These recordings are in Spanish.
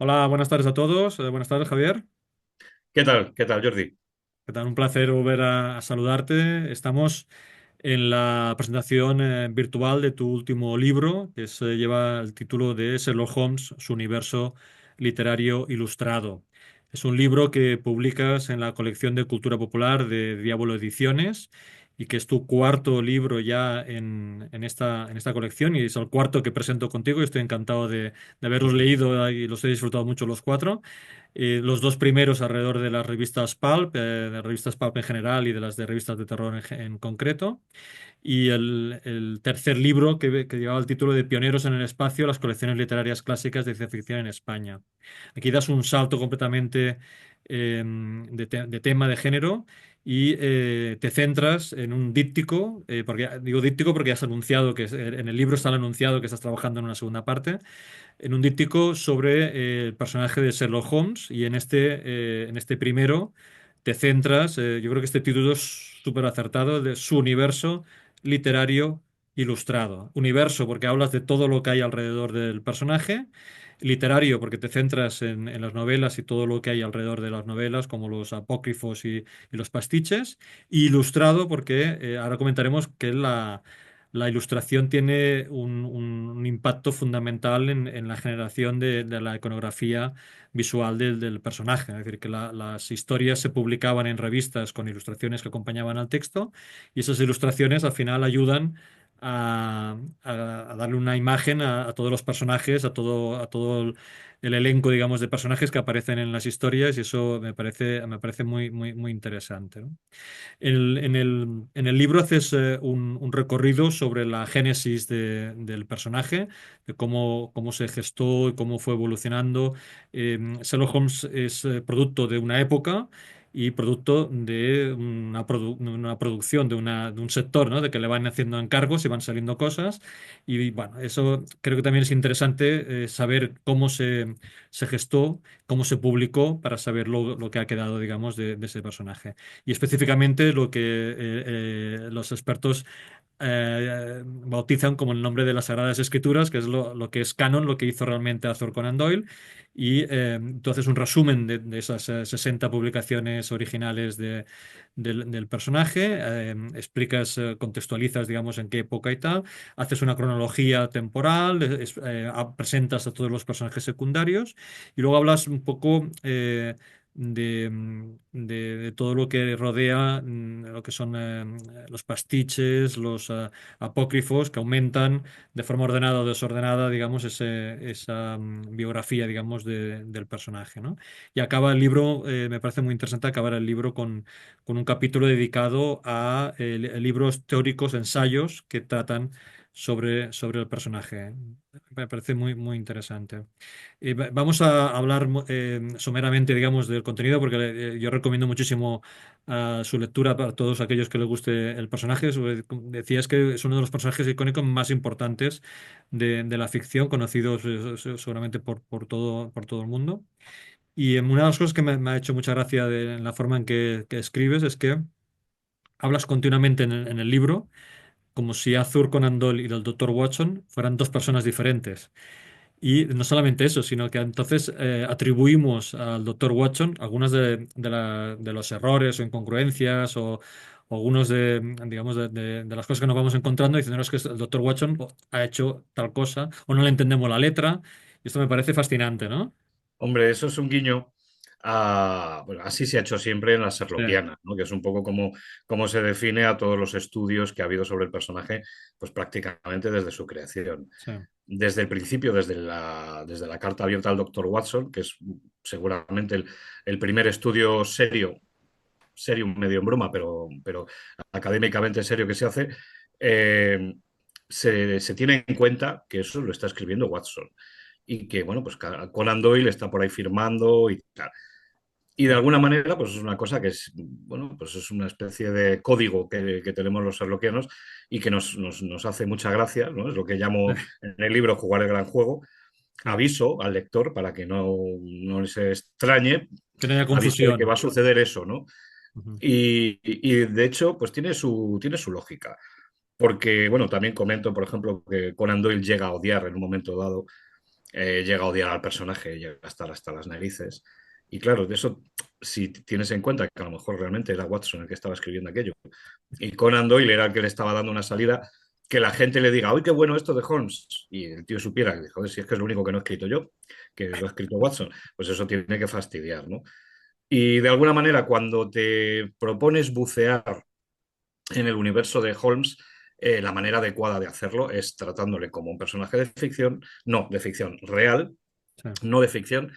Hola, buenas tardes a todos. Buenas tardes, Javier. ¿Qué tal? ¿Qué tal, Jordi? ¿Qué tal? Un placer volver a saludarte. Estamos en la presentación virtual de tu último libro, que lleva el título de Sherlock Holmes, su universo literario ilustrado. Es un libro que publicas en la colección de cultura popular de Diablo Ediciones y que es tu cuarto libro ya en esta colección y es el cuarto que presento contigo y estoy encantado de haberlos leído y los he disfrutado mucho los cuatro. Los dos primeros alrededor de las revistas Pulp, de revistas Pulp en general y de las de revistas de terror en concreto. Y el tercer libro que llevaba el título de Pioneros en el espacio, las colecciones literarias clásicas de ciencia ficción en España. Aquí das un salto completamente de tema, de género. Y te centras en un díptico, porque digo díptico porque has anunciado en el libro está anunciado que estás trabajando en una segunda parte, en un díptico sobre el personaje de Sherlock Holmes y en este primero te centras, yo creo que este título es súper acertado, de su universo literario ilustrado. Universo porque hablas de todo lo que hay alrededor del personaje, literario porque te centras en las novelas y todo lo que hay alrededor de las novelas, como los apócrifos y los pastiches, y ilustrado porque ahora comentaremos que la ilustración tiene un impacto fundamental en la generación de la iconografía visual del personaje. Es decir, que las historias se publicaban en revistas con ilustraciones que acompañaban al texto y esas ilustraciones al final ayudan a darle una imagen a todos los personajes, a todo el elenco, digamos, de personajes que aparecen en las historias y eso me parece muy, muy, muy interesante, ¿no? En el libro haces un recorrido sobre la génesis del personaje, de cómo se gestó y cómo fue evolucionando. Sherlock Holmes es producto de una época y producto de una producción, de un sector, ¿no? De que le van haciendo encargos y van saliendo cosas. Y bueno, eso creo que también es interesante saber cómo se gestó, cómo se publicó, para saber lo que ha quedado, digamos, de ese personaje. Y específicamente lo que los expertos bautizan como el nombre de las Sagradas Escrituras, que es lo que es canon, lo que hizo realmente Arthur Conan Doyle. Y tú haces un resumen de esas 60 publicaciones originales del personaje, explicas, contextualizas, digamos, en qué época y tal, haces una cronología temporal, presentas a todos los personajes secundarios y luego hablas un poco de todo lo que rodea lo que son los pastiches, los apócrifos que aumentan de forma ordenada o desordenada, digamos, esa biografía, digamos, del personaje, ¿no? Y acaba el libro, me parece muy interesante acabar el libro con un capítulo dedicado a libros teóricos, ensayos que tratan sobre el personaje. Me parece muy, muy interesante. Vamos a hablar someramente, digamos, del contenido, porque yo recomiendo muchísimo su lectura para todos aquellos que les guste el personaje. Decías que es uno de los personajes icónicos más importantes de la ficción, conocidos seguramente por todo el mundo. Y una de las cosas que me ha hecho mucha gracia en la forma en que escribes es que hablas continuamente en el libro como si Arthur Conan Doyle y el Doctor Watson fueran dos personas diferentes. Y no solamente eso, sino que entonces atribuimos al doctor Watson algunos de los errores o incongruencias o algunos digamos, de las cosas que nos vamos encontrando diciéndonos que el doctor Watson ha hecho tal cosa o no le entendemos la letra. Y esto me parece fascinante, ¿no? Hombre, eso es un guiño bueno, así se ha hecho siempre en las Sí, Sherlockianas, ¿no? Que es un poco como se define a todos los estudios que ha habido sobre el personaje, pues prácticamente desde su creación. sí. Desde el principio, desde la carta abierta al doctor Watson, que es seguramente el primer estudio serio, serio medio en broma, pero académicamente serio que se hace, eh, se tiene en cuenta que eso lo está escribiendo Watson y que, bueno, pues Conan Doyle está por ahí firmando y tal. Y de alguna manera, pues es una cosa que es, bueno, pues es una especie de código que tenemos los sherlockianos y que nos hace mucha gracia, ¿no? Es lo que llamo en el libro jugar el gran juego. Sí. Aviso al lector para que no se extrañe, Que no haya aviso de que va confusión. a suceder eso, ¿no? Ujú. Y de hecho, pues tiene su lógica. Porque, bueno, también comento, por ejemplo, que Conan Doyle llega a odiar en un momento dado llega a odiar al personaje, llega a estar hasta las narices. Y claro, de eso, si tienes en cuenta que a lo mejor realmente era Watson el que estaba escribiendo aquello, y Conan Doyle era el que le estaba dando una salida, que la gente le diga, uy, qué bueno esto de Holmes, y el tío supiera que, joder, si es que es lo único que no he escrito yo, que lo ha escrito Watson, pues eso tiene que fastidiar, ¿no? Y de alguna manera, cuando te propones bucear en el universo de Holmes, la manera adecuada de hacerlo es tratándole como un personaje de ficción, no, de ficción real, Sí, no de ficción,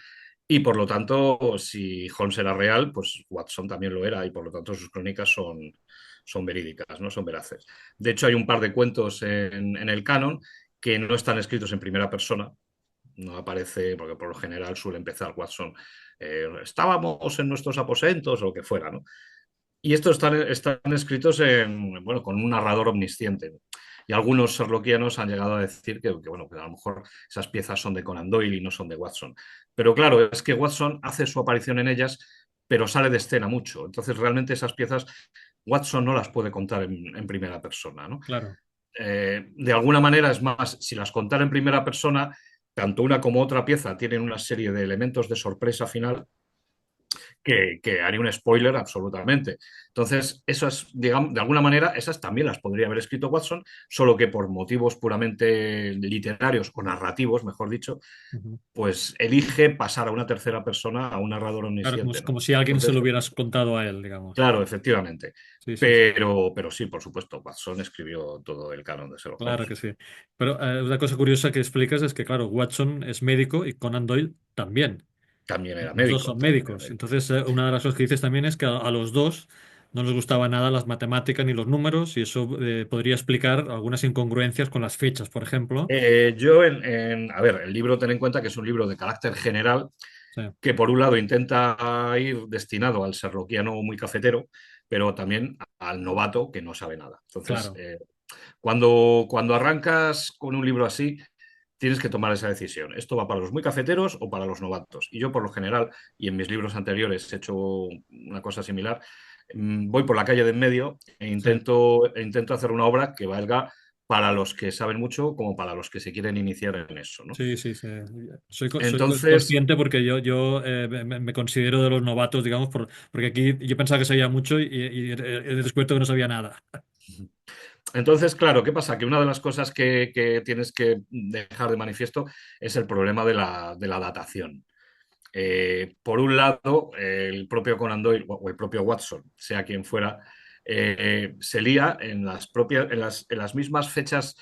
y por lo tanto, si Holmes era real, pues Watson también lo era, y por lo tanto sus crónicas son verídicas, no son veraces. De hecho, hay un par de cuentos en el canon que no están escritos en primera persona, no aparece, porque por lo general suele empezar Watson, estábamos en nuestros aposentos o lo que fuera, ¿no? Y estos están escritos bueno, con un narrador omnisciente. Y algunos sherlockianos han llegado a decir bueno, que a lo mejor esas piezas son de Conan Doyle y no son de Watson. Pero claro, es que Watson hace su aparición en ellas, pero sale de escena mucho. Entonces, realmente esas piezas Watson no las puede contar en primera persona, ¿no? claro. De alguna manera, es más, si las contara en primera persona, tanto una como otra pieza tienen una serie de elementos de sorpresa final que haría un spoiler absolutamente. Entonces, esas, digamos, de alguna manera, esas también las podría haber escrito Watson, solo que por motivos puramente literarios o narrativos, mejor dicho, Ujú. pues elige pasar a una tercera persona, a un narrador Claro, omnisciente, ¿no? como si alguien se lo Entonces, hubieras contado a él, digamos. claro, efectivamente. Sí, sí, sí. Pero sí, por supuesto, Watson escribió todo el canon de Sherlock Claro Holmes. que sí. Pero una cosa curiosa que explicas es que, claro, Watson es médico y Conan Doyle también. También era Los dos médico, son también era médicos. médico. Entonces, una de las cosas que dices también es que a los dos no les gustaba nada las matemáticas ni los números y eso podría explicar algunas incongruencias con las fechas, por ejemplo. A ver, el libro, ten en cuenta que es un libro de carácter general Sí, que por un lado intenta ir destinado al serloquiano muy cafetero, pero también al novato que no sabe nada. Entonces, claro. cuando arrancas con un libro así, tienes que tomar esa decisión. ¿Esto va para los muy cafeteros o para los novatos? Y yo, por lo general, y en mis libros anteriores he hecho una cosa similar, voy por la calle de en medio Sí, e intento hacer una obra que valga para los que saben mucho como para los que se quieren iniciar en eso, ¿no? sí, sí, sí. Soy Entonces, consciente porque yo me considero de los novatos, digamos, porque aquí yo pensaba que sabía mucho y he descubierto que no sabía nada. Entonces, claro, ¿qué pasa? Que una de las cosas que tienes que dejar de manifiesto es el problema de la datación. Por un lado, el propio Conan Doyle o el propio Watson, sea quien fuera, se lía en en las mismas fechas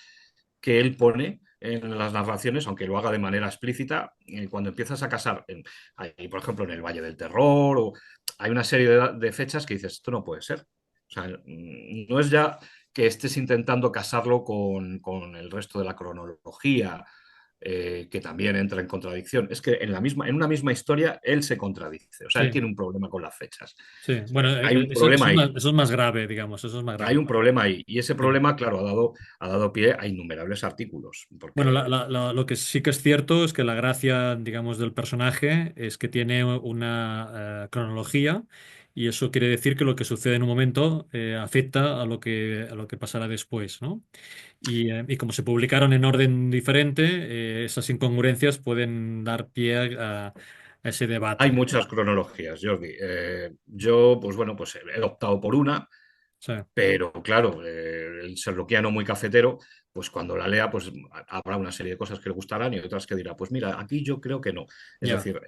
que él pone en las narraciones, aunque lo haga de manera explícita, cuando empiezas a casar, ahí, por ejemplo, en el Valle del Terror, o hay una serie de fechas que dices, esto no puede ser. O sea, no es ya que estés intentando casarlo con el resto de la cronología, que también entra en contradicción. Es que en una misma historia él se contradice. O sea, él Sí, tiene un problema con las fechas. sí. Bueno, Hay un eso, problema ahí. eso es más grave, digamos, eso es más Hay grave. un problema ahí. Y ese Sí. problema, claro, ha dado pie a innumerables artículos. Bueno, Porque lo que sí que es cierto es que la gracia, digamos, del personaje es que tiene una cronología y eso quiere decir que lo que sucede en un momento afecta a lo que pasará después, ¿no? Y como se publicaron en orden diferente, esas incongruencias pueden dar pie a ese hay debate. muchas cronologías, Jordi. Yo, pues bueno, pues he optado por una. Sí, Pero claro, el serloquiano muy cafetero, pues cuando la lea, pues habrá una serie de cosas que le gustarán y otras que dirá, pues mira, aquí yo creo que no. Es ya. decir,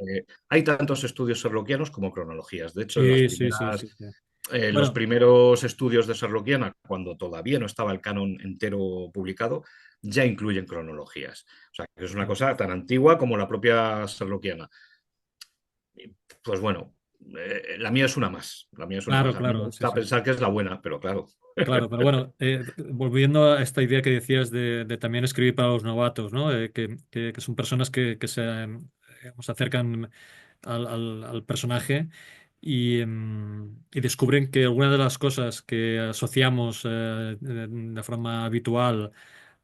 hay tantos estudios serloquianos como cronologías. De hecho, Sí, sí, sí, sí, sí. los Bueno, primeros estudios de serloquiana, cuando todavía no estaba el canon entero publicado, ya incluyen cronologías. O sea, que es una cosa tan antigua como la propia serloquiana. Pues bueno, la mía es una más. La mía es una claro, más. A mí me claro, sí, gusta sí. pensar que es la buena, pero claro. Claro, pero bueno, volviendo a esta idea que decías de también escribir para los novatos, ¿no? Que son personas que se acercan al personaje y descubren que algunas de las cosas que asociamos de forma habitual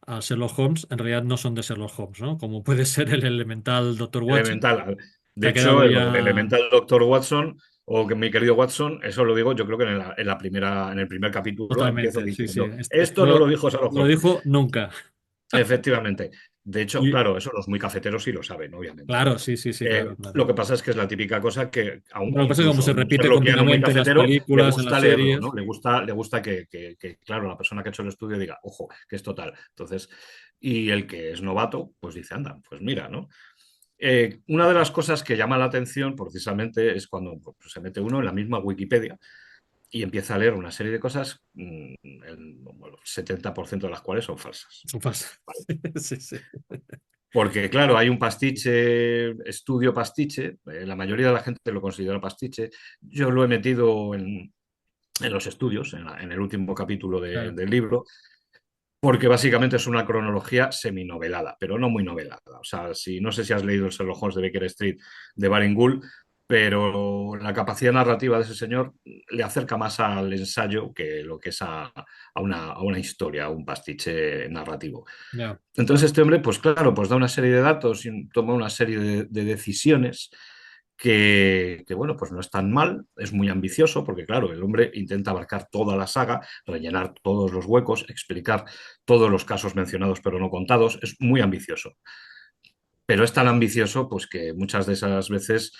a Sherlock Holmes en realidad no son de Sherlock Holmes, ¿no? Como puede ser el elemental Doctor Watson, Elemental. que De ha hecho, quedado el ya elemental Doctor Watson, o que mi querido Watson, eso lo digo, yo creo que en el primer capítulo empiezo totalmente, sí, sí. diciendo, Esto esto no lo dijo Sherlock lo Holmes. dijo nunca. Efectivamente. De hecho, Y, claro, eso los muy cafeteros sí lo saben, obviamente, ¿no? claro, sí, sí, sí, claro, Lo claro. que pasa es que es la típica cosa que Bueno, lo que pasa es que como incluso a se un repite sherlockiano muy continuamente en las cafetero le películas, en las gusta leerlo, ¿no? series. Le gusta que, claro, la persona que ha hecho el estudio diga, ojo, que es total. Entonces, y el que es novato, pues dice, anda, pues mira, ¿no? Una de las cosas que llama la atención precisamente es cuando pues, se mete uno en la misma Wikipedia y empieza a leer una serie de cosas, bueno, el 70% de las cuales son falsas. Eso pasa. Sí, sí. Porque, claro, hay un pastiche, estudio pastiche, la mayoría de la gente lo considera pastiche. Yo lo he metido en los estudios, en el último capítulo Claro. del libro, porque básicamente es una cronología seminovelada, pero no muy novelada. O sea, si, no sé si has leído el Sherlock Holmes de Baker Street de Baring Gould, pero la capacidad narrativa de ese señor le acerca más al ensayo que lo que es a una historia, a un pastiche narrativo. Ya, Entonces este hombre, pues claro, pues da una serie de datos y toma una serie de decisiones bueno, pues no es tan mal, es muy ambicioso, porque claro, el hombre intenta abarcar toda la saga, rellenar todos los huecos, explicar todos los casos mencionados pero no contados, es muy ambicioso. Pero es tan ambicioso, pues que muchas de esas veces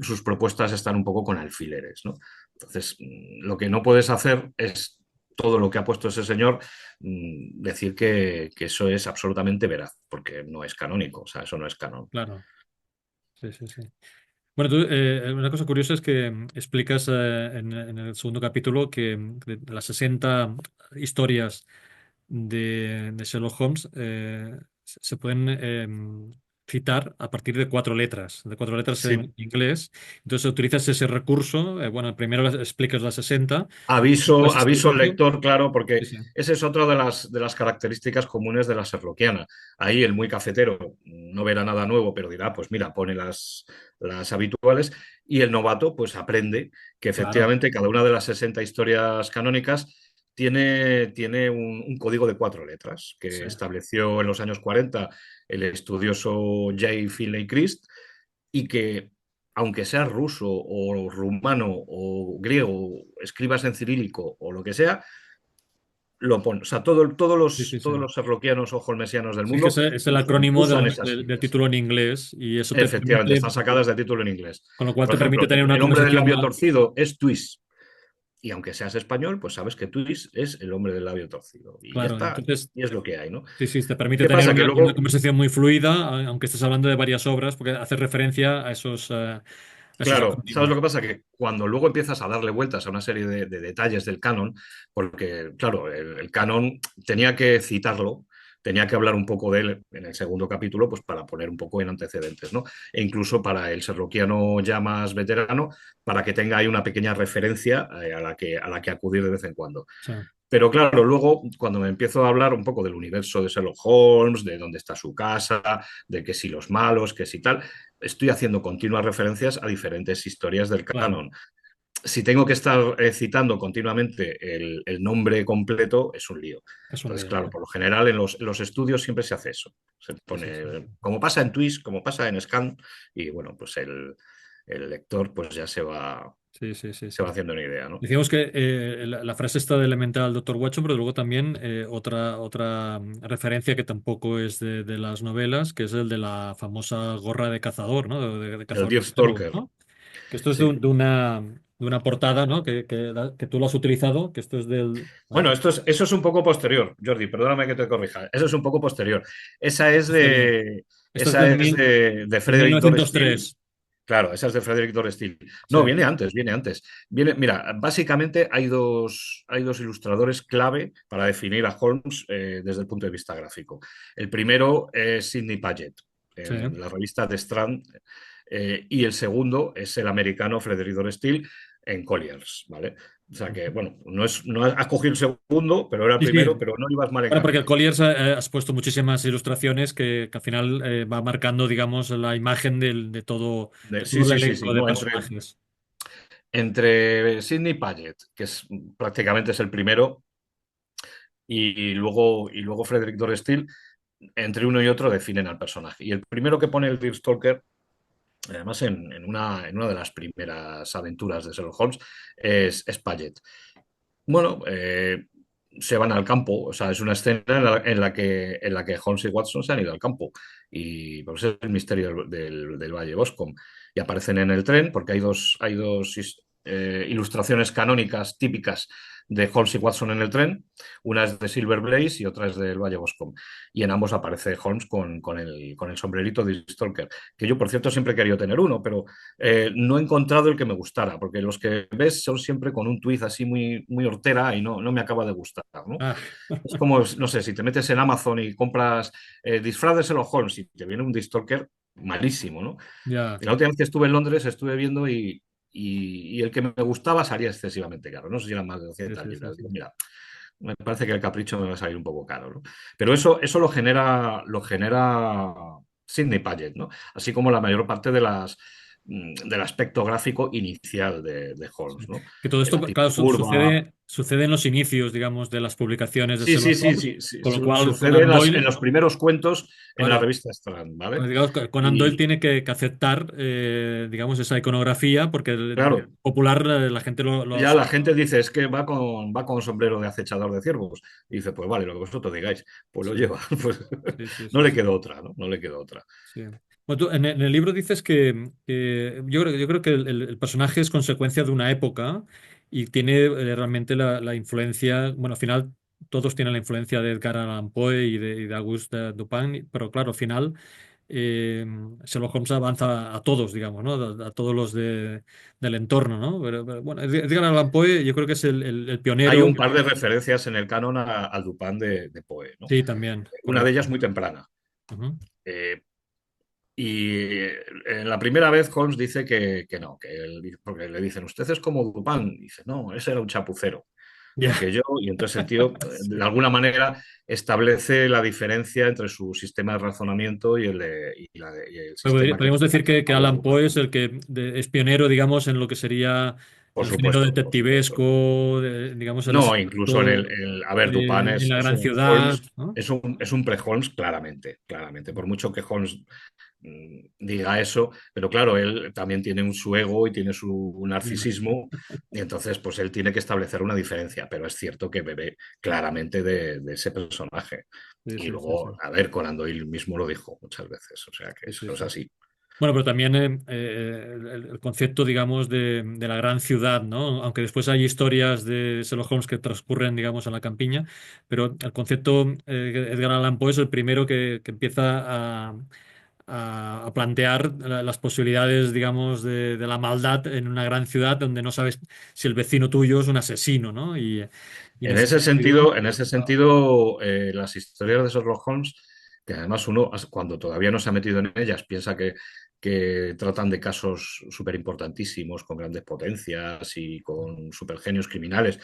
sus propuestas están un poco con alfileres, ¿no? Entonces, lo que no puedes hacer es todo lo que ha puesto ese señor, decir que eso es absolutamente veraz, porque no es canónico, o sea, eso no es canon. claro. Sí, sí, sí. Bueno, tú, una cosa curiosa es que explicas en el segundo capítulo que de las 60 historias de Sherlock Holmes se pueden citar a partir de cuatro letras Sí. en inglés. Entonces utilizas ese recurso. Bueno, primero explicas las 60, Aviso, pues aviso al explicando. lector, claro, porque Sí, sí, esa es otra de las características comunes de la serloquiana. Ahí el muy cafetero no verá nada nuevo, pero dirá, pues mira, pone las habituales, y el novato pues aprende que claro. efectivamente cada una de las 60 historias canónicas tiene un código de 4 letras Sí, que estableció en los años 40 el estudioso J. Finlay Christ, y que aunque sea ruso o rumano o griego, escribas en cirílico o lo que sea, lo pone. O sea, sí, sí, sí. todos los serloquianos o holmesianos del Sí, que mundo es el acrónimo usan esas del siglas. título en inglés y eso te Efectivamente, permite, están sacadas de título en inglés. con lo cual Por te ejemplo, permite tener una el hombre del conversación labio más. torcido es Twist. Y aunque seas español, pues sabes que Twist es el hombre del labio torcido. Y ya Claro, está. entonces, Y es lo que hay, ¿no? sí, sí, te permite ¿Qué tener pasa? Que una luego, conversación muy fluida, aunque estés hablando de varias obras, porque hace referencia a esos claro, ¿sabes lo acrónimos. que pasa? Que cuando luego empiezas a darle vueltas a una serie de detalles del canon, porque, claro, el canon tenía que citarlo, tenía que hablar un poco de él en el segundo capítulo, pues para poner un poco en antecedentes, ¿no? E incluso para el serloquiano ya más veterano, para que tenga ahí una pequeña referencia a la que acudir de vez en cuando. Sí, Pero claro, luego cuando me empiezo a hablar un poco del universo de Sherlock Holmes, de dónde está su casa, de que si los malos, que si tal, estoy haciendo continuas referencias a diferentes historias del claro, canon. Si tengo que estar citando continuamente el nombre completo, es un lío. es un Entonces, lío. claro, por lo general en los estudios siempre se hace eso. Se Sí, sí, sí, pone, sí. como pasa en Twist, como pasa en Scan, y bueno, pues el lector pues ya Sí, sí, sí, se sí. va haciendo una idea, ¿no? Decíamos que la frase está de elemental al Dr. Watson, pero luego también otra referencia que tampoco es de las novelas, que es el de la famosa gorra de cazador, ¿no? De El cazador Deer de cuervos, Stalker, ¿no? Que esto es sí. de una portada, ¿no? Que tú lo has utilizado, que esto es del. Bueno, eso es un poco posterior, Jordi, perdóname que te corrija. Eso es un poco posterior. Posterior. Esto es Esa es de de Frederick Dodd Steele. 1903. Claro, esa es de Frederick Dodd Steele. Sí, No, viene antes, viene antes. Mira, básicamente hay dos ilustradores clave para definir a Holmes desde el punto de vista gráfico. El primero es Sidney Paget, sí. en la revista The Strand, y el segundo es el americano Frederick Dodd Steele en Colliers, ¿vale? O sea que, bueno, no has cogido el segundo, pero era el Sí, sí. primero, pero no ibas mal Bueno, porque el encaminado. Colliers has puesto muchísimas ilustraciones que al final va marcando, digamos, la imagen de Sí, todo el sí, sí, sí. elenco de No, personajes. entre Sidney Paget, que es prácticamente es el primero, y luego Frederick Dodd Steele, entre uno y otro definen al personaje. Y el primero que pone el Deer Stalker, además en una de las primeras aventuras de Sherlock Holmes, es Paget. Bueno, se van al campo. O sea, es una escena en la que Holmes y Watson se han ido al campo. Y pues es el misterio del Valle Boscombe. Y aparecen en el tren, porque hay dos ilustraciones canónicas típicas de Holmes y Watson en el tren. Una es de Silver Blaze y otra es del Valle Boscombe. Y en ambos aparece Holmes con el sombrerito de Stalker, que yo, por cierto, siempre he querido tener uno, pero no he encontrado el que me gustara, porque los que ves son siempre con un tuit así muy, muy hortera y no me acaba de gustar, ¿no? Ah, Es como, no sé, si te metes en Amazon y compras disfraz de Sherlock Holmes y te viene un Stalker malísimo, ¿no? ya, Y la última vez que estuve en Londres estuve viendo y el que me gustaba salía excesivamente caro. No sé si eran más de sí, 200 sí, sí, libras. sí. Digo, mira, me parece que el capricho me va a salir un poco caro, ¿no? Pero eso lo genera Sidney Paget, ¿no? Así como la mayor parte del aspecto gráfico inicial de Sí. Holmes, ¿no? Que todo esto, La tipo claro, curva. sucede en los inicios, digamos, de las publicaciones de Sí, sí, Sherlock sí, Holmes, sí, sí. con lo cual Sucede Conan en Doyle, los primeros cuentos en la claro, revista Strand, ¿vale? digamos, Conan Doyle Y tiene que aceptar, digamos, esa iconografía, porque claro, popular la gente lo ya la gente dice, es que va con sombrero de acechador de ciervos. Y dice, pues vale, lo que vosotros digáis, pues lo Sí, lleva. Pues sí, sí, no sí, le sí. quedó otra, ¿no? No le quedó otra. Sí. Bueno, tú en el libro dices que yo creo que el personaje es consecuencia de una época y tiene realmente la influencia, bueno, al final todos tienen la influencia de Edgar Allan Poe y de Auguste Dupin, pero claro, al final eh, Sherlock Holmes avanza a todos, digamos, ¿no? A todos los del entorno, ¿no? Pero, bueno, Edgar Allan Poe yo creo que es el Hay pionero. un par de referencias en el canon al Dupin de Poe, ¿no? Sí, también, Una de correcto. ellas muy temprana. Ujú. Eh, y en la primera vez Holmes dice que no, porque le dicen, usted es como Dupin. Y dice, no, ese era un chapucero. Ya. Porque yo, y entonces el tío, de alguna manera, establece la diferencia entre su sistema de razonamiento y el sistema que Podríamos decir que hago Alan Poe Dupin. es el que es pionero, digamos, en lo que sería Por el género supuesto, por supuesto. detectivesco, digamos, el No, incluso asesinato a ver, Dupin en la es gran un ciudad, Holmes, ¿no? es un pre-Holmes claramente, claramente. Por mucho que Holmes diga eso, pero claro, él también tiene su ego y tiene su Ya. narcisismo, y entonces pues él tiene que establecer una diferencia, pero es cierto que bebe claramente de ese personaje. Sí, Y sí, sí, sí, luego, a ver, Conan Doyle mismo lo dijo muchas veces, o sea que sí, sí, eso es sí. así. Bueno, pero también el concepto, digamos, de la gran ciudad, ¿no? Aunque después hay historias de Sherlock Holmes que transcurren, digamos, en la campiña, pero el concepto, Edgar Allan Poe es el primero que empieza a plantear las posibilidades, digamos, de la maldad en una gran ciudad donde no sabes si el vecino tuyo es un asesino, ¿no? Y en En ese ese sentido, sentido, en ese sentido, las historias de Sherlock Holmes, que además uno, cuando todavía no se ha metido en ellas, piensa que tratan de casos súper importantísimos, con grandes potencias y con supergenios criminales,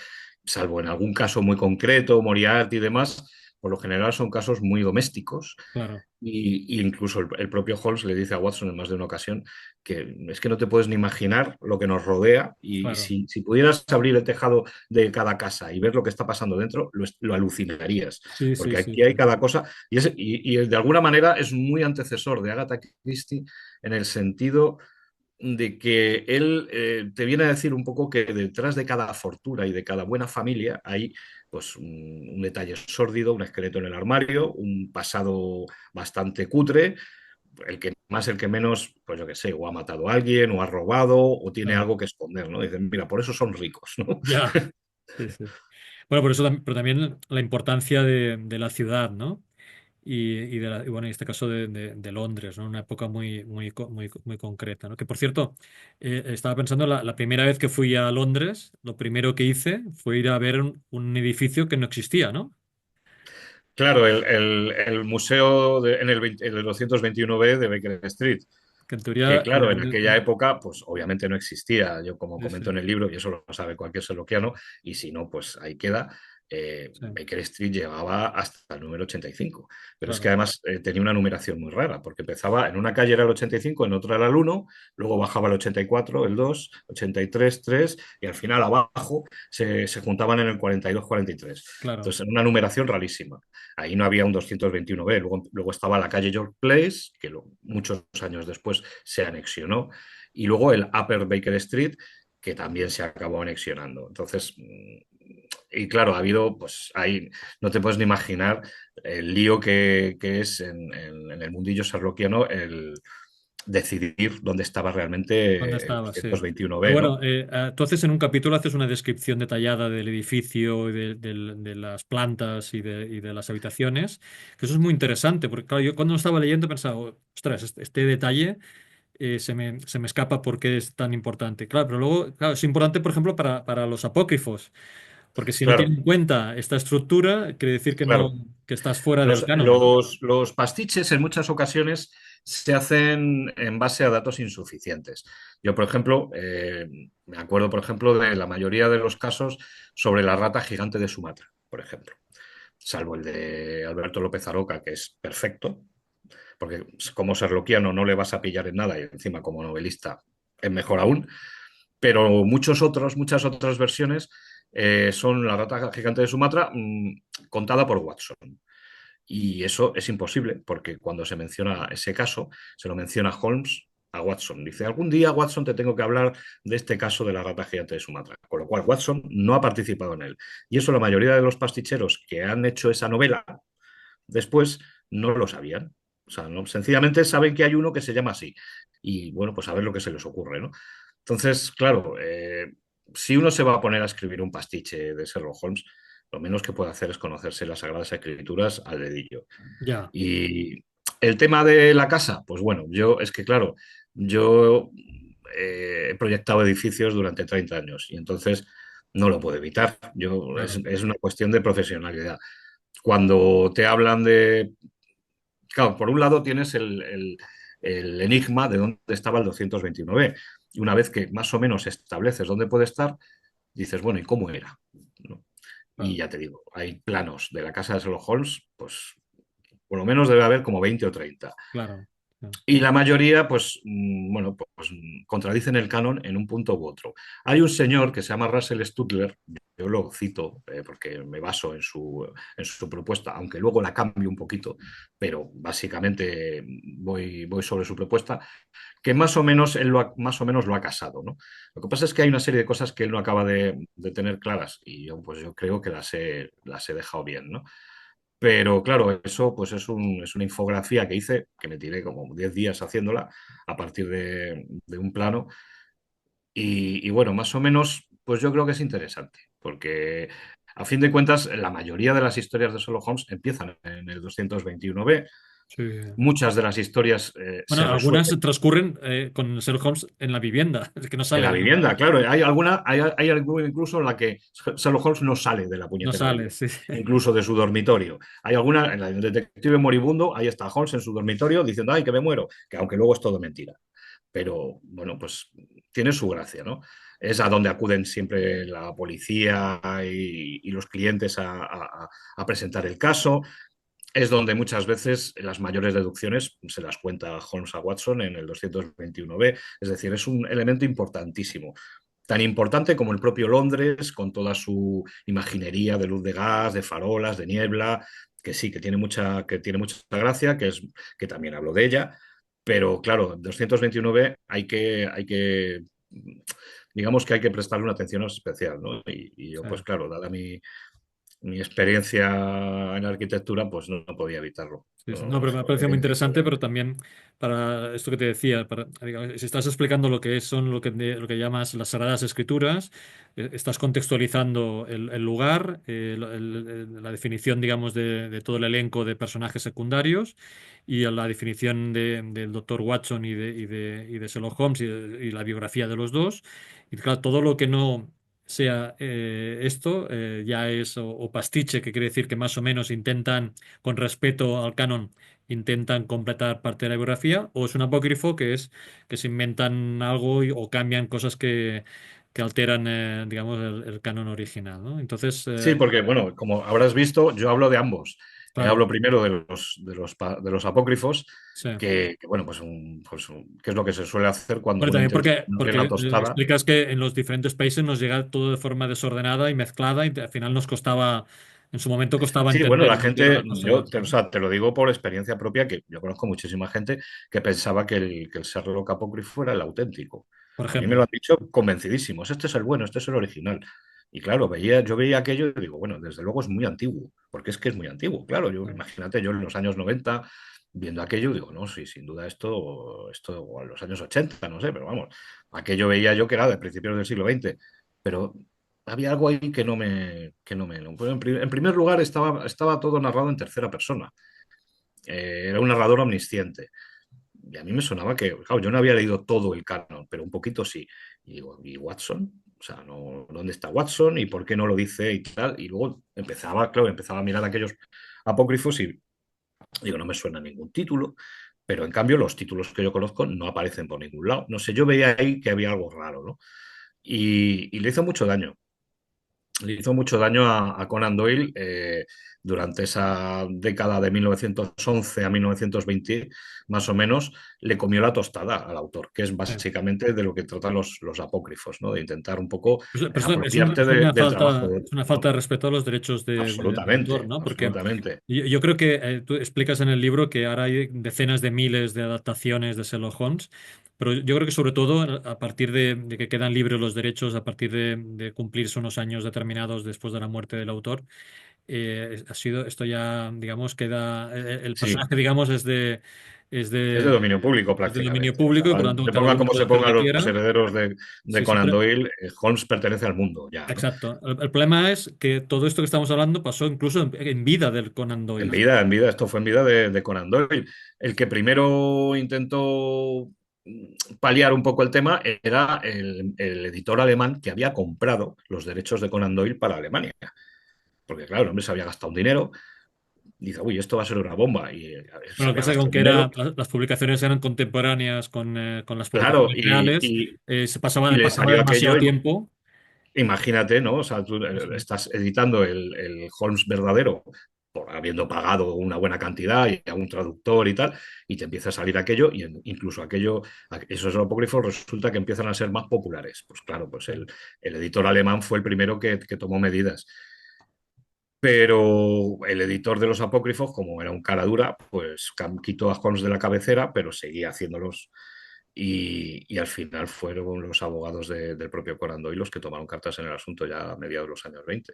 salvo en algún caso muy concreto, Moriarty y demás, por lo general son casos muy domésticos. claro, Y incluso el propio Holmes le dice a Watson en más de una ocasión que es que no te puedes ni imaginar lo que nos rodea y claro. si pudieras abrir el tejado de cada casa y ver lo que está pasando dentro, lo alucinarías, Sí, sí, porque sí, aquí hay sí. cada cosa y de alguna manera es muy antecesor de Agatha Christie en el sentido de que él te viene a decir un poco que detrás de cada fortuna y de cada buena familia hay pues un detalle sórdido, un esqueleto en el armario, un pasado bastante cutre, el que más, el que menos, pues yo qué sé, o ha matado a alguien, o ha robado, o tiene Claro. algo que esconder, ¿no? Dicen, mira, por eso son ricos, ¿no? Ya. Sí, sí. Bueno, por eso, pero también la importancia de la ciudad, ¿no? Y bueno, en este caso de Londres, ¿no? Una época muy, muy, muy concreta, ¿no? Que por cierto, estaba pensando la primera vez que fui a Londres, lo primero que hice fue ir a ver un edificio que no existía, ¿no? Claro, el museo en el 221B de Baker Street, Que en teoría, que claro, en aquella época, pues obviamente no existía, yo como sí, comento sí, en el libro, y eso lo sabe cualquier seloquiano, y si no, pues ahí queda, sí, Baker Street llegaba hasta el número 85, pero es que claro, además tenía una numeración muy rara, porque empezaba en una calle era el 85, en otra era el 1, luego bajaba el 84, el 2, 83, 3, y al final abajo se juntaban en el 42, 43. claro, Entonces, en una numeración rarísima. Ahí no había un 221B. Luego estaba la calle York Place, que muchos años después se anexionó, y luego el Upper Baker Street, que también se acabó anexionando. Entonces, Y claro, ha habido, pues ahí no te puedes ni imaginar el lío que es en el mundillo sherlockiano el decidir dónde estaba ¿Dónde realmente el estaba? Sí. Pero 221B, bueno, ¿no? tú haces en un capítulo haces una descripción detallada del edificio, y de las plantas y de las habitaciones, que eso es muy interesante, porque claro, yo cuando lo estaba leyendo pensaba, ostras, este detalle se me escapa porque es tan importante. Claro, pero luego, claro, es importante, por ejemplo, para los apócrifos, porque si no Claro, tienen en cuenta esta estructura, quiere decir que no, claro. que estás fuera del Los, canon, ¿no? los, los pastiches en muchas ocasiones se hacen en base a datos insuficientes. Yo, por ejemplo, me acuerdo, por ejemplo, de la mayoría de los casos sobre la rata gigante de Sumatra, por ejemplo, salvo el de Alberto López Aroca, que es perfecto, porque como serloquiano no le vas a pillar en nada y encima como novelista es mejor aún, pero muchas otras versiones son la rata gigante de Sumatra contada por Watson. Y eso es imposible, porque cuando se menciona ese caso, se lo menciona Holmes a Watson. Dice, algún día, Watson, te tengo que hablar de este caso de la rata gigante de Sumatra. Con lo cual, Watson no ha participado en él. Y eso la mayoría de los pasticheros que han hecho esa novela después no lo sabían. O sea, no, sencillamente saben que hay uno que se llama así. Y bueno, pues a ver lo que se les ocurre, ¿no? Entonces, claro, si uno se va a poner a escribir un pastiche de Sherlock Holmes, lo menos que puede hacer es conocerse las Sagradas Escrituras al dedillo. Ya, Y el tema de la casa, pues bueno, yo es que claro, yo he proyectado edificios durante 30 años y entonces no lo puedo evitar. claro. Es una cuestión de profesionalidad. Cuando te hablan de... Claro, por un lado tienes el enigma de dónde estaba el 221B. Y una vez que más o menos estableces dónde puede estar, dices, bueno, ¿y cómo era? ¿No? Y Claro. ya te digo, hay planos de la casa de Sherlock Holmes, pues por lo menos debe haber como 20 o 30. Claro. Sí. Y la mayoría, pues, bueno, pues contradicen el canon en un punto u otro. Hay un señor que se llama Russell Stutler, yo lo cito porque me baso en su propuesta, aunque luego la cambio un poquito, pero básicamente voy sobre su propuesta, que más o menos más o menos lo ha casado, ¿no? Lo que pasa es que hay una serie de cosas que él no acaba de tener claras y yo, pues yo creo que las he dejado bien, ¿no? Pero claro, eso pues es una infografía que hice, que me tiré como 10 días haciéndola a partir de un plano. Y bueno, más o menos, pues yo creo que es interesante, porque a fin de cuentas, la mayoría de las historias de Sherlock Holmes empiezan en el 221B. Sí. Muchas de las historias Bueno, se algunas resuelven transcurren con Sherlock Holmes en la vivienda, es que no en sale la de ningún vivienda, lado. claro. Hay alguna incluso en la que Sherlock Holmes no sale de la No puñetera sale, vivienda, sí. incluso de su dormitorio. Hay alguna, en el detective moribundo, ahí está Holmes en su dormitorio diciendo, ay, que me muero, que aunque luego es todo mentira. Pero bueno, pues tiene su gracia, ¿no? Es a donde acuden siempre la policía y los clientes a presentar el caso. Es donde muchas veces las mayores deducciones se las cuenta Holmes a Watson en el 221B. Es decir, es un elemento importantísimo. Tan importante como el propio Londres, con toda su imaginería de luz de gas, de farolas, de niebla, que sí, que tiene mucha gracia, que también hablo de ella, pero claro, 229 digamos que hay que prestarle una atención especial, ¿no? Y yo, Sí. pues claro, dada mi experiencia en arquitectura, pues no podía evitarlo. Sí, sí. No, No, pero me ha parecido muy he interesante, incluido. pero también para esto que te decía, digamos, si estás explicando lo que son lo que llamas las Sagradas Escrituras, estás contextualizando el lugar, la definición, digamos, de todo el elenco de personajes secundarios y la definición del doctor Watson y de Sherlock Holmes y la biografía de los dos. Y claro, todo lo que no sea esto ya es o pastiche, que quiere decir que más o menos intentan con respeto al canon, intentan completar parte de la biografía, o es un apócrifo que es que se inventan algo o cambian cosas que alteran, digamos, el canon original, ¿no? Entonces, Sí, porque, bueno, como habrás visto, yo hablo de ambos. claro, Hablo primero de los apócrifos, sí. bueno, que es lo que se suele hacer cuando Bueno, uno también intenta porque, abrir la tostada. explicas que en los diferentes países nos llega todo de forma desordenada y mezclada y al final nos costaba, en su momento costaba Sí, bueno, entender la y entiendo gente, las cosas, o ¿no? sea, te lo digo por experiencia propia, que yo conozco muchísima gente que pensaba que el Sherlock apócrifo era el auténtico. Por A mí me lo ejemplo. han dicho convencidísimos. Este es el bueno, este es el original. Y claro, yo veía aquello y digo, bueno, desde luego es muy antiguo, porque es que es muy antiguo. Claro, imagínate, yo en los años 90 viendo aquello, digo, no, sí, sin duda esto, o en los años 80 no sé, pero vamos, aquello veía yo que era de principios del siglo XX, pero había algo ahí que no me. Pues en primer lugar, estaba todo narrado en tercera persona. Era un narrador omnisciente. Y a mí me sonaba que, claro, yo no había leído todo el canon, pero un poquito sí. Y digo, ¿y Watson? O sea, no, ¿dónde está Watson? ¿Y por qué no lo dice y tal? Y luego empezaba a mirar aquellos apócrifos y digo, no me suena ningún título, pero en cambio los títulos que yo conozco no aparecen por ningún lado. No sé, yo veía ahí que había algo raro, ¿no? Y le hizo mucho daño. Le hizo mucho daño a Conan Doyle durante esa década de 1911 a 1920, más o menos, le comió la tostada al autor, que es Sí. básicamente de lo que tratan los apócrifos, ¿no? De intentar un poco Pero apropiarte es del trabajo de es otro, una falta ¿no? de respeto a los derechos de autor, Absolutamente, ¿no? Porque absolutamente. yo creo que tú explicas en el libro que ahora hay decenas de miles de adaptaciones de Sherlock Holmes, pero yo creo que sobre todo a partir de que quedan libres los derechos, a partir de cumplirse unos años determinados después de la muerte del autor, ha sido, esto ya, digamos, queda, el Sí, personaje, digamos, es es de de, dominio público es de dominio prácticamente. O sea, público y por lo tanto se cada ponga uno como puede se hacer lo que pongan los quiera. herederos de Sí, sí, Conan Doyle, Holmes pertenece al mundo ya, ¿no? exacto. El problema es que todo esto que estamos hablando pasó incluso en vida del Conan Doyle. En vida, esto fue en vida de Conan Doyle. El que primero intentó paliar un poco el tema era el editor alemán que había comprado los derechos de Conan Doyle para Alemania. Porque claro, el hombre se había gastado un dinero, dice, uy, esto va a ser una bomba, y se Bueno, lo que había pasa es que gastado un aunque dinero, las publicaciones eran contemporáneas con las claro, publicaciones reales, y le pasaba salió aquello. demasiado tiempo. Imagínate, ¿no? O sea, tú Sí, sí. estás editando el Holmes verdadero por habiendo pagado una buena cantidad y a un traductor y tal, y te empieza a salir aquello, y incluso aquello, esos apócrifos resulta que empiezan a ser más populares. Pues claro, pues Sí. el editor alemán fue el primero que tomó medidas. Pero el editor de los apócrifos, como era un cara dura, pues quitó a Holmes de la cabecera, pero seguía haciéndolos. Y al final fueron los abogados del propio Conan Doyle los que tomaron cartas en el asunto ya a mediados de los años 20.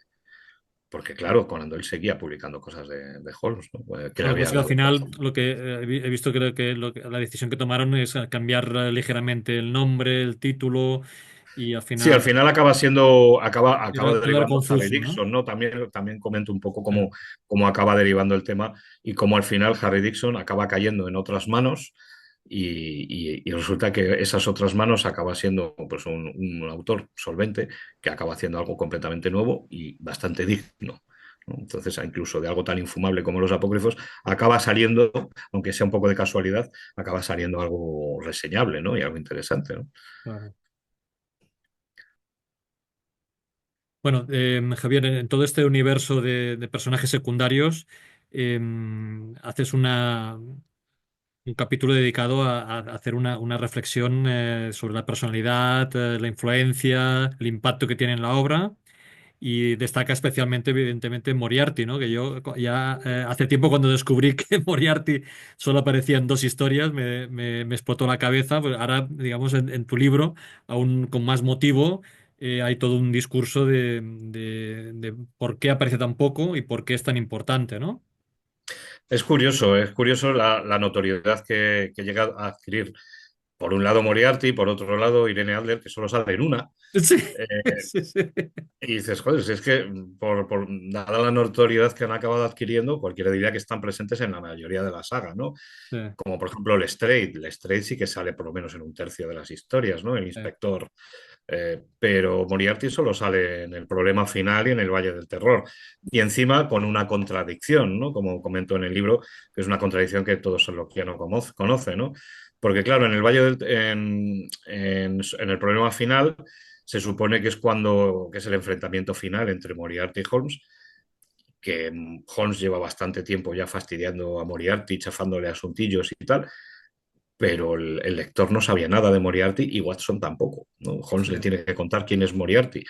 Porque claro, Conan Doyle seguía publicando cosas de Holmes, ¿no? Que le Lo que pasa es había que al dado final trabajo. lo que he visto que, la decisión que tomaron es cambiar ligeramente el nombre, el título y al Sí, al final final acaba todo era derivando Harry confuso, ¿no? Dixon, ¿no? También comento un poco Sí. cómo acaba derivando el tema y cómo al final Harry Dixon acaba cayendo en otras manos y resulta que esas otras manos acaba siendo pues, un autor solvente que acaba haciendo algo completamente nuevo y bastante digno, ¿no? Entonces, incluso de algo tan infumable como los apócrifos, acaba saliendo, aunque sea un poco de casualidad, acaba saliendo algo reseñable, ¿no? Y algo interesante, ¿no? Claro. Bueno, Javier, en todo este universo de personajes secundarios, haces un capítulo dedicado a hacer una reflexión sobre la personalidad, la influencia, el impacto que tiene en la obra. Y destaca especialmente, evidentemente, Moriarty, ¿no? Que yo ya hace tiempo cuando descubrí que Moriarty solo aparecía en dos historias, me explotó la cabeza. Pues ahora, digamos, en tu libro, aún con más motivo, hay todo un discurso de por qué aparece tan poco y por qué es tan importante, ¿no? Es curioso la notoriedad que llega a adquirir, por un lado Moriarty, por otro lado Irene Adler, que solo sale en una. Sí, Eh, sí, sí. y dices, joder, si es que dada la notoriedad que han acabado adquiriendo, cualquiera diría que están presentes en la mayoría de la saga, ¿no? Sí, Como por ejemplo Lestrade. Lestrade sí que sale por lo menos en un tercio de las historias, ¿no? El sí, inspector. Pero Moriarty solo sale en el problema final y en el Valle del Terror. Y encima con una contradicción, ¿no? Como comento en el libro, que es una contradicción que todo sherlockiano conoce, ¿no? Porque claro, en el en el problema final se supone que que es el enfrentamiento final entre Moriarty y Holmes, que Holmes lleva bastante tiempo ya fastidiando a Moriarty, chafándole asuntillos y tal, pero el lector no sabía nada de Moriarty y Watson tampoco, ¿no? Holmes sí, le tiene que contar quién es Moriarty.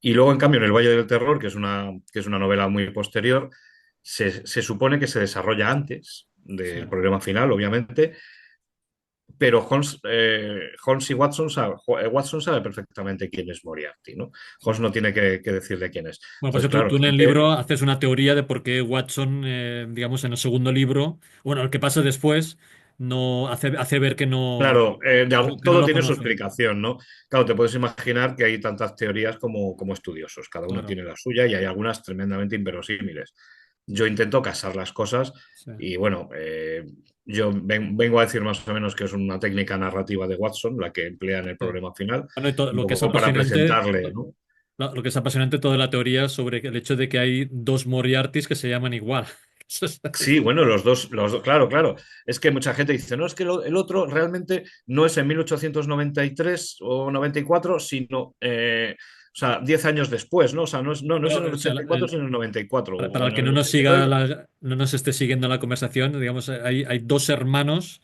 Y luego, en cambio, en El Valle del Terror, que es una novela muy posterior, se supone que se desarrolla antes sí. del problema final, obviamente, pero Holmes y Watson sabe perfectamente quién es Moriarty, ¿no? Holmes Sí. no tiene que decirle quién es. Bueno, pues Entonces, tú, claro, tú en el libro haces una teoría de por qué Watson, digamos, en el segundo libro, bueno, el que pasa después, no hace ver claro, que no todo lo tiene su conoce. explicación, ¿no? Claro, te puedes imaginar que hay tantas teorías como estudiosos, cada uno Claro, tiene la suya y hay algunas tremendamente inverosímiles. Yo intento casar las cosas sí. y bueno, yo vengo a decir más o menos que es una técnica narrativa de Watson, la que emplea en el Sí. problema final, Bueno, y un lo que es poco para apasionante, presentarle, ¿no? lo que es apasionante toda la teoría sobre el hecho de que hay dos Moriartys que se llaman igual. Eso Sí, bueno, claro, claro. Es que mucha gente dice, no, es que el otro realmente no es en 1893 o 94, sino, o sea, 10 años después, ¿no? O sea, no es en Pero, el o sea, 84, sino en el 94 para o el en que el no nos 89. siga, no nos esté siguiendo la conversación, digamos, hay dos hermanos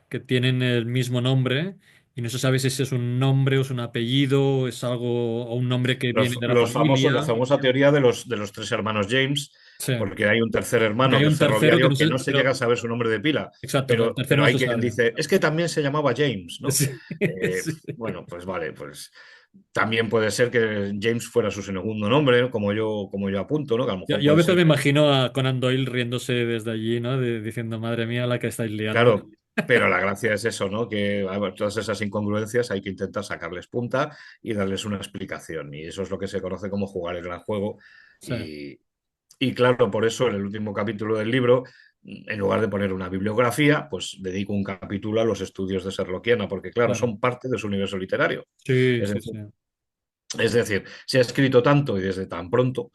que tienen el mismo nombre y no se sabe si ese es un nombre o es un apellido, es algo o un nombre que viene de la La familia. famosa teoría de los tres hermanos James, Sí, porque hay un tercer porque hermano hay que es un tercero que ferroviario no que sé, no se llega a pero saber su nombre de pila, exacto, el tercero pero no hay se quien sabe. dice, es que también se llamaba James, ¿no? Sí, sí. Bueno, pues vale, pues también puede ser que James fuera su segundo nombre, ¿no? Como yo apunto, ¿no? Que a lo mejor Yo a puede veces ser me que, imagino a Conan Doyle riéndose desde allí, ¿no? Diciendo, madre mía, la que estáis liando. claro, pero la gracia es eso, ¿no? Que a ver, todas esas incongruencias hay que intentar sacarles punta y darles una explicación. Y eso es lo que se conoce como jugar el gran juego. Sí, Y, y claro, por eso en el último capítulo del libro, en lugar de poner una bibliografía, pues dedico un capítulo a los estudios de Sherlockiana, porque claro, claro. son parte de su universo literario. Sí, Es sí, decir, sí. se ha escrito tanto y desde tan pronto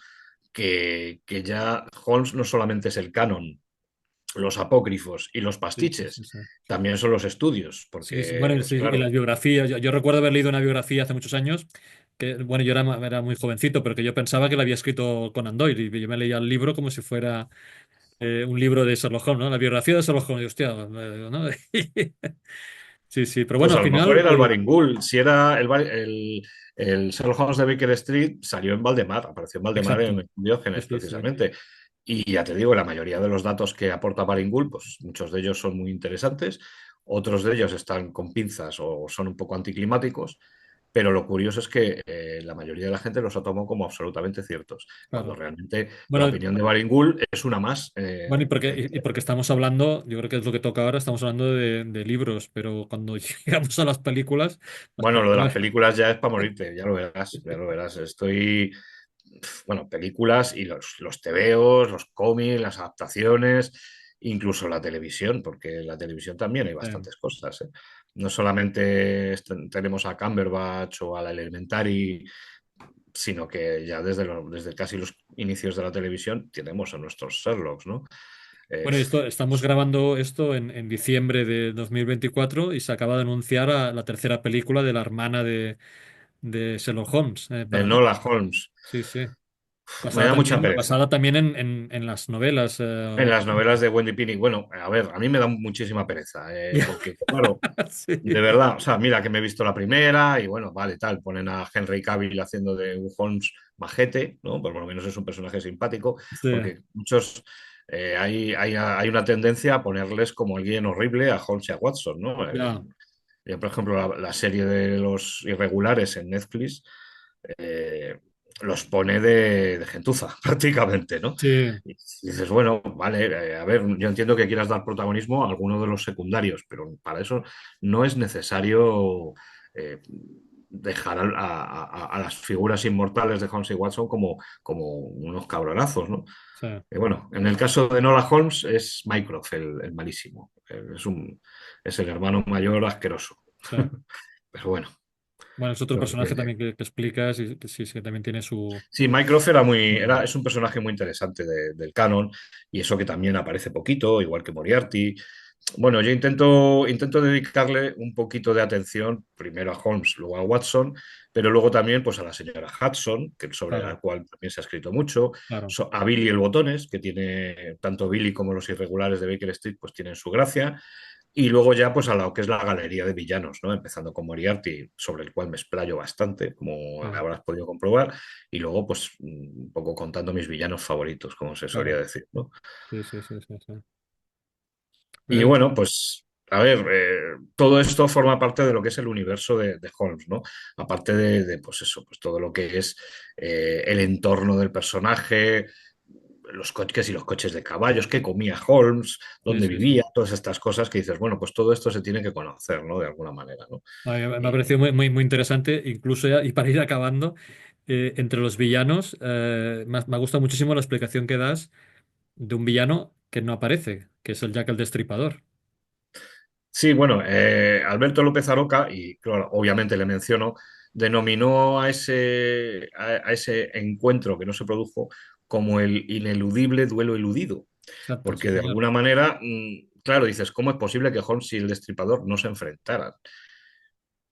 que ya Holmes no solamente es el canon, los apócrifos y los Sí, sí, sí, pastiches, sí. también son los estudios, Sí, sí. porque, Bueno, pues sí, y claro, las biografías. Yo recuerdo haber leído una biografía hace muchos años, que, bueno, yo era muy jovencito, pero que yo pensaba que la había escrito Conan Doyle, y yo me leía el libro como si fuera un libro de Sherlock Holmes, ¿no? La biografía de Sherlock Holmes, y hostia, ¿no? Sí, sí, pero bueno, pues al a lo mejor final, era el Baring-Gull, si era el Sherlock Holmes de Baker Street, salió en Valdemar, apareció en Valdemar exacto. en Sí, Diógenes sí, sí. precisamente. Y ya te digo, la mayoría de los datos que aporta Baring-Gull, pues muchos de ellos son muy interesantes, otros de ellos están con pinzas o son un poco anticlimáticos, pero lo curioso es que la mayoría de la gente los ha tomado como absolutamente ciertos, cuando Claro. realmente la Bueno, opinión de Baring-Gull es una más. bueno, y porque estamos hablando, yo creo que es lo que toca ahora, estamos hablando de libros, pero cuando llegamos a las Bueno, lo de las películas, películas ya es para morirte, ya lo verás, ya lo verás. Bueno, películas y los tebeos, los cómics, las adaptaciones, incluso la televisión, porque en la televisión también hay bastantes cosas, ¿eh? No solamente tenemos a Cumberbatch o a la Elementary, sino que ya desde casi los inicios de la televisión tenemos a nuestros Sherlocks, ¿no? bueno, estamos grabando esto en diciembre de 2024 y se acaba de anunciar la tercera película de la hermana de Sherlock Holmes. De Nola Holmes. Sí, sí. Me da mucha pereza. Basada también en las novelas. En las novelas de Wendy Pini, bueno, a ver, a mí me da muchísima pereza, Ya, porque, claro, de sí, verdad, o sea, mira que me he visto la primera y bueno, vale, tal, ponen a Henry Cavill haciendo de un Holmes majete, ¿no? Pues por lo menos es un personaje simpático, sí, porque muchos, hay una tendencia a ponerles como alguien horrible a Holmes y a Watson, ¿no? ya, Por ejemplo, la serie de los irregulares en Netflix eh, los pone de gentuza, prácticamente, ¿no? sí, Y dices, bueno, vale, a ver, yo entiendo que quieras dar protagonismo a alguno de los secundarios, pero para eso no es necesario dejar a las figuras inmortales de Holmes y Watson como unos cabronazos, ¿no? sí, Bueno, en el caso de Nola Holmes es Mycroft el malísimo. Es el hermano mayor asqueroso. sí. Pero bueno, Bueno, es otro lo que personaje tiene. también que explicas y que sí, sí, que también tiene su... Sí, Mycroft es un personaje muy interesante del canon y eso que también aparece poquito, igual que Moriarty. Bueno, yo intento dedicarle un poquito de atención primero a Holmes, luego a Watson, pero luego también pues, a la señora Hudson, sobre Claro, la cual también se ha escrito mucho, claro. a Billy el Botones, que tiene tanto Billy como los irregulares de Baker Street, pues tienen su gracia, y luego ya pues a lo que es la galería de villanos, ¿no? Empezando con Moriarty, sobre el cual me explayo bastante, como Sí, habrás podido comprobar, y luego pues un poco contando mis villanos favoritos, como se solía claro. decir, ¿no? Sí, sí, sí, sí, sí. Y Eh, bueno, pues a ver, todo esto forma parte de lo que es el universo de Holmes, ¿no? Aparte pues eso, pues todo lo que es el entorno del personaje, los coches y los coches de caballos, qué comía Holmes, Sí, dónde sí, sí. vivía, todas estas cosas que dices, bueno, pues todo esto se tiene que conocer, ¿no? De alguna manera, ¿no? Me ha parecido muy, muy, muy interesante, incluso y para ir acabando, entre los villanos, me ha gustado muchísimo la explicación que das de un villano que no aparece, que es el Jack el Destripador. Sí, bueno, Alberto López Aroca, y claro, obviamente le menciono, denominó a ese encuentro que no se produjo como el ineludible duelo eludido, Exacto, sí, porque de señor. alguna manera, claro, dices, ¿cómo es posible que Holmes y el Destripador no se enfrentaran?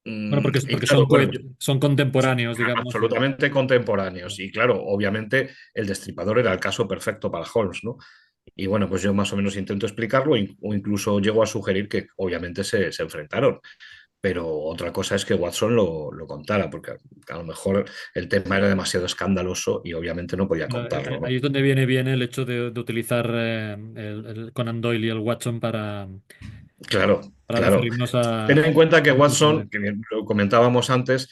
Bueno, Y porque claro, son, bueno, son contemporáneos, digamos. absolutamente contemporáneos. Y claro, obviamente el Destripador era el caso perfecto para Holmes, ¿no? Y bueno, pues yo más o menos intento explicarlo o incluso llego a sugerir que obviamente se enfrentaron. Pero otra cosa es que Watson lo contara, porque a lo mejor el tema era demasiado escandaloso y obviamente no podía Bueno, contarlo, ¿no? ahí es donde viene bien el hecho de utilizar el Conan Doyle y el Watson Claro, para claro. referirnos Ten en cuenta que a nuestros Watson, héroes. que bien lo comentábamos antes,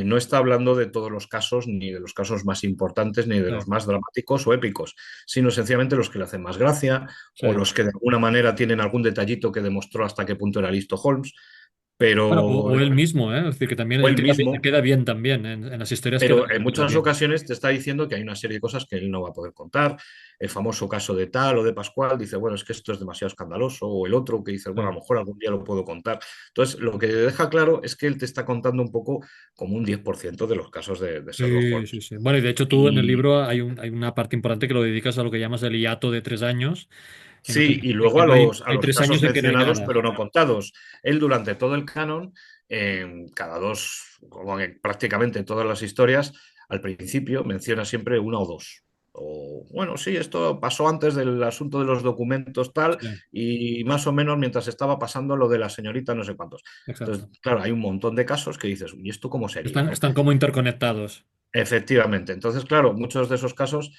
no está hablando de todos los casos, ni de los casos más importantes, ni de Sí, los más dramáticos o épicos, sino sencillamente los que le hacen más gracia sí. o los que de alguna manera tienen algún detallito que demostró hasta qué punto era listo Holmes, Bueno, pero o él mismo, ¿eh? Es decir, que también o él él mismo. queda bien también, en las historias Pero en queda muchas bien. ocasiones te está diciendo que hay una serie de cosas que él no va a poder contar. El famoso caso de tal o de Pascual dice, bueno, es que esto es demasiado escandaloso. O el otro que dice, bueno, a Sí. lo mejor algún día lo puedo contar. Entonces, lo que deja claro es que él te está contando un poco como un 10% de los casos de Sherlock Sí, sí, Holmes. sí. Bueno, y de hecho tú en el Y libro hay una parte importante que lo dedicas a lo que llamas el hiato de 3 años, sí, y en luego que a no hay, a hay los 3 años casos en que no hay mencionados, nada. pero no contados. Él durante todo el canon, cada dos, como en prácticamente todas las historias, al principio menciona siempre una o dos. O, bueno, sí, esto pasó antes del asunto de los documentos tal, Sí, y más o menos mientras estaba pasando lo de la señorita no sé cuántos. Entonces, exacto. claro, hay un montón de casos que dices, ¿y esto cómo sería, no? Están como interconectados. Efectivamente. Entonces, claro, muchos de esos casos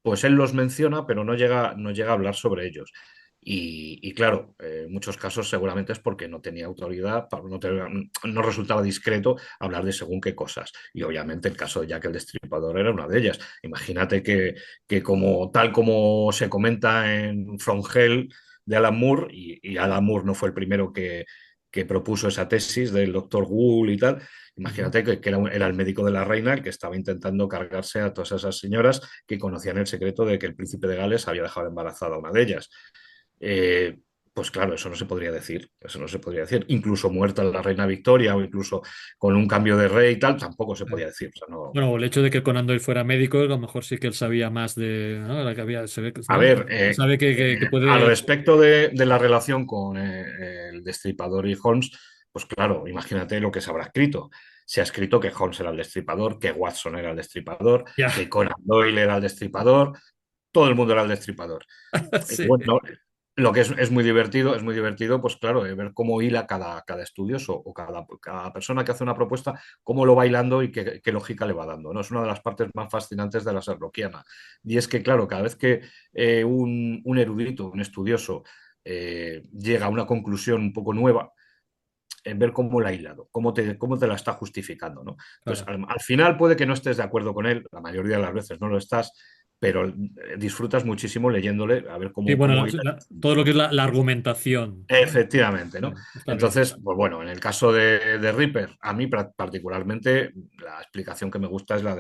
pues él los menciona, pero no llega a hablar sobre ellos. Y claro, en muchos casos seguramente es porque no tenía autoridad, no resultaba discreto hablar de según qué cosas. Y obviamente el caso de Jack el Destripador era una de ellas. Imagínate que como tal como se comenta en From Hell de Alan Moore, y Alan Moore no fue el primero que propuso esa tesis del doctor Gould y tal, Ujú. imagínate que era el médico de la reina el que estaba intentando cargarse a todas esas señoras que conocían el secreto de que el príncipe de Gales había dejado embarazada a una de ellas. Eh, pues claro, eso no se podría decir, eso no se podría decir. Incluso muerta la reina Victoria o incluso con un cambio de rey y tal, tampoco se Sí. podía decir. O sea, no. Bueno, el hecho de que Conan Doyle fuera médico, a lo mejor sí que él sabía más de, ¿no? La que había, se ve, A ¿no? ver, Sabe que al puede. respecto de la relación con el Destripador y Holmes, pues claro, imagínate lo que se habrá escrito. Se ha escrito que Holmes era el Destripador, que Watson era el Destripador, Ya, que Conan Doyle era el Destripador, todo el mundo era el Destripador. Y sí, bueno, lo que es muy divertido, pues claro, ver cómo hila cada estudioso o cada persona que hace una propuesta, cómo lo va hilando y qué lógica le va dando, ¿no? Es una de las partes más fascinantes de la Sherlockiana. Y es que, claro, cada vez que un erudito, un estudioso, llega a una conclusión un poco nueva, en ver cómo la ha hilado, cómo te la está justificando, ¿no? Entonces, claro. al final puede que no estés de acuerdo con él, la mayoría de las veces no lo estás, pero disfrutas muchísimo leyéndole a ver Sí, bueno, cómo hila. todo lo que es la argumentación, ¿no? Efectivamente, ¿no? Está bien. Entonces, pues bueno, en el caso de Reaper, a mí particularmente la explicación que me gusta es la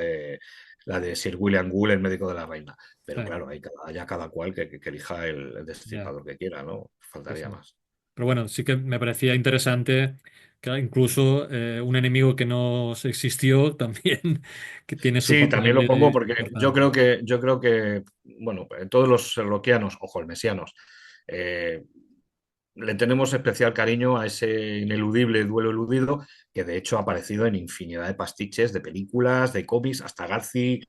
de Sir William Gould, el médico de la reina. Pero Sí, claro, hay ya cada cual que elija el ya, destripador que quiera, ¿no? sí, Faltaría sí. más. Pero bueno, sí que me parecía interesante que incluso un enemigo que no existió también, que tiene su Sí, también papel lo pongo porque importante. yo creo que, bueno, todos los sherlockianos o holmesianos eh, le tenemos especial cariño a ese ineludible duelo eludido que de hecho ha aparecido en infinidad de pastiches de películas, de cómics, hasta Garci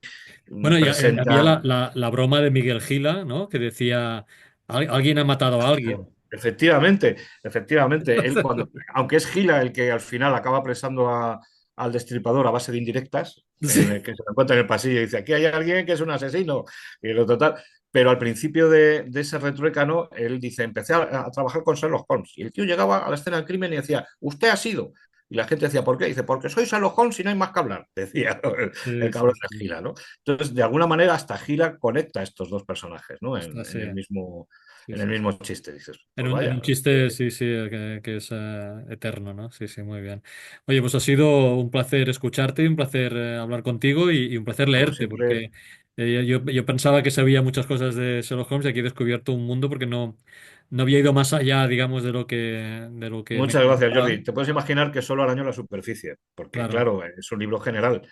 Bueno, y había presenta. la broma de Miguel Gila, ¿no? Que decía, Alguien ha matado a alguien". Efectivamente, efectivamente. Él cuando, aunque es Gila el que al final acaba apresando al destripador a base de indirectas, Sí, que se lo encuentra en el pasillo y dice, aquí hay alguien que es un asesino. Y lo total. Pero al principio de ese retruécano, él dice, empecé a trabajar con Sherlock Holmes. Y el tío llegaba a la escena del crimen y decía, ¿usted ha sido? Y la gente decía, ¿por qué? Dice, porque soy Sherlock Holmes y no hay más que hablar, decía el Sí, cabrón sí, de sí. Gila, ¿no? Entonces, de alguna manera, hasta Gila conecta a estos dos personajes, ¿no? Ostras, sí, sí, En el sí, mismo sí. chiste. Dices, En pues en vaya, un chiste, sí, sí, que es eterno, ¿no? Sí, sí, muy bien. Oye, pues ha sido un placer escucharte, un placer hablar contigo y un placer como leerte, siempre. porque yo pensaba que sabía muchas cosas de Sherlock Holmes y aquí he descubierto un mundo porque no había ido más allá, digamos, de lo que me Muchas gracias, interesaba. Jordi. Te puedes imaginar que solo araño la superficie, porque Claro. claro, es un libro general.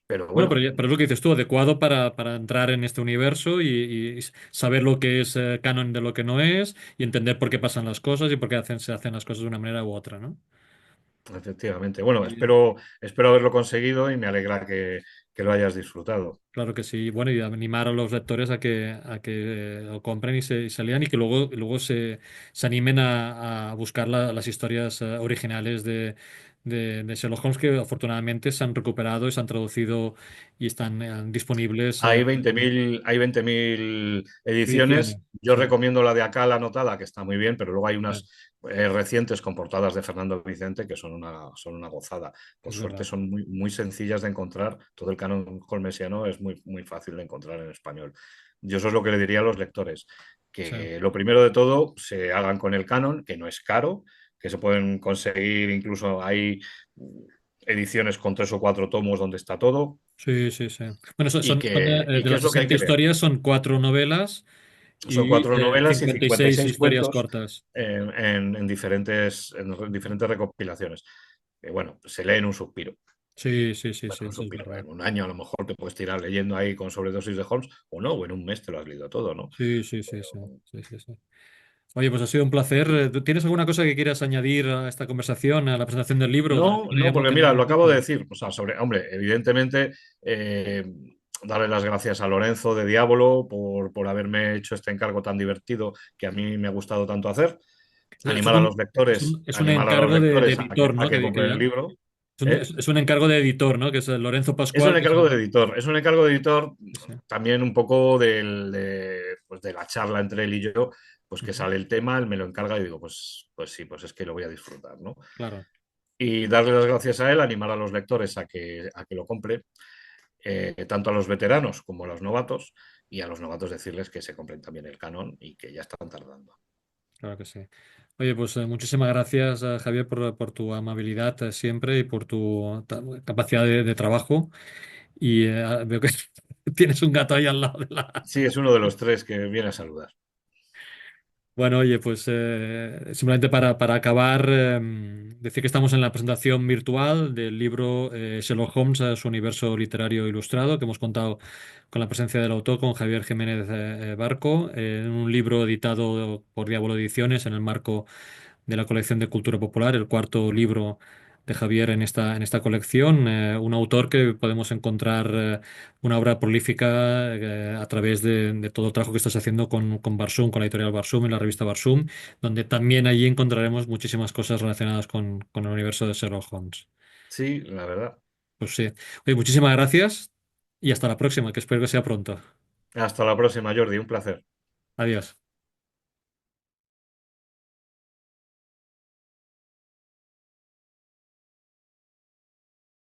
Pero Bueno, bueno, pero es lo que dices tú, adecuado para entrar en este universo y saber lo que es canon de lo que no es y entender por qué pasan las cosas y por qué se hacen las cosas de una manera u otra, ¿no? efectivamente. Bueno, Muy bien. espero haberlo conseguido y me alegra que lo hayas disfrutado. Claro que sí. Bueno, y animar a los lectores a que lo compren y se lean y que luego se animen a buscar las historias originales de Sherlock Holmes que afortunadamente se han recuperado y se han traducido y están disponibles Hay 20.000 ediciones. ediciones. Yo Sí, recomiendo la de acá, la anotada, que está muy bien, pero luego hay sí, unas recientes con portadas de Fernando Vicente que son una gozada. Por es suerte verdad. son muy sencillas de encontrar. Todo el canon holmesiano es muy fácil de encontrar en español. Yo eso es lo que le diría a los lectores, Sí, que lo primero de todo se hagan con el canon, que no es caro, que se pueden conseguir, incluso hay ediciones con 3 o 4 tomos donde está todo sí, sí, sí. Bueno, y de qué las es lo que hay 60 que leer. historias son cuatro novelas Son y 4 novelas y 56 56 historias cuentos cortas. en diferentes recopilaciones. Que, bueno, se lee en un suspiro. Sí, sí, sí, Bueno, sí, un eso es suspiro. verdad. En un año a lo mejor te puedes tirar leyendo ahí con sobredosis de Holmes o no, o en un mes te lo has leído todo, ¿no? Sí, sí, sí, sí, Pero sí, sí, sí. Oye, pues ha sido un placer. ¿Tú tienes alguna cosa que quieras añadir a esta conversación, a la presentación del libro? no, Que no no, hayamos, porque que no mira, lo hayamos acabo dicho. de decir. O sea, hombre, evidentemente, darle las gracias a Lorenzo de Diabolo por haberme hecho este encargo tan divertido que a mí me ha gustado tanto hacer. Eso es un Animar a los encargo de lectores editor, a ¿no? que compren el libro. ¿Eh? Es un encargo de editor, ¿no? Que es Lorenzo Es Pascual, un que es encargo de editor, es un encargo de editor sí. también un poco pues de la charla entre él y yo, pues que Ujú. sale el tema, él me lo encarga y digo, pues sí, pues es que lo voy a disfrutar, ¿no? Claro, Y darle las gracias a él, animar a los lectores a que lo compre, tanto a los veteranos como a los novatos, y a los novatos decirles que se compren también el canon y que ya están tardando. claro que sí. Oye, pues muchísimas gracias, Javier, por tu amabilidad siempre y por tu capacidad de trabajo. Y veo que tienes un gato ahí al lado de la... Sí, es uno de los tres que viene a saludar. Bueno, oye, pues simplemente para acabar, decir que estamos en la presentación virtual del libro Sherlock Holmes, su universo literario ilustrado, que hemos contado con la presencia del autor, con Javier Jiménez Barco, en un libro editado por Diablo Ediciones en el marco de la colección de Cultura Popular, el cuarto libro de Javier en esta colección, un autor que podemos encontrar una obra prolífica a través de todo el trabajo que estás haciendo con Barsum, con la editorial Barsum, en la revista Barsum, donde también allí encontraremos muchísimas cosas relacionadas con el universo de Sherlock Holmes. Sí, la verdad. Pues sí. Oye, muchísimas gracias y hasta la próxima, que espero que sea pronto. Hasta la próxima, Jordi, un placer. Adiós.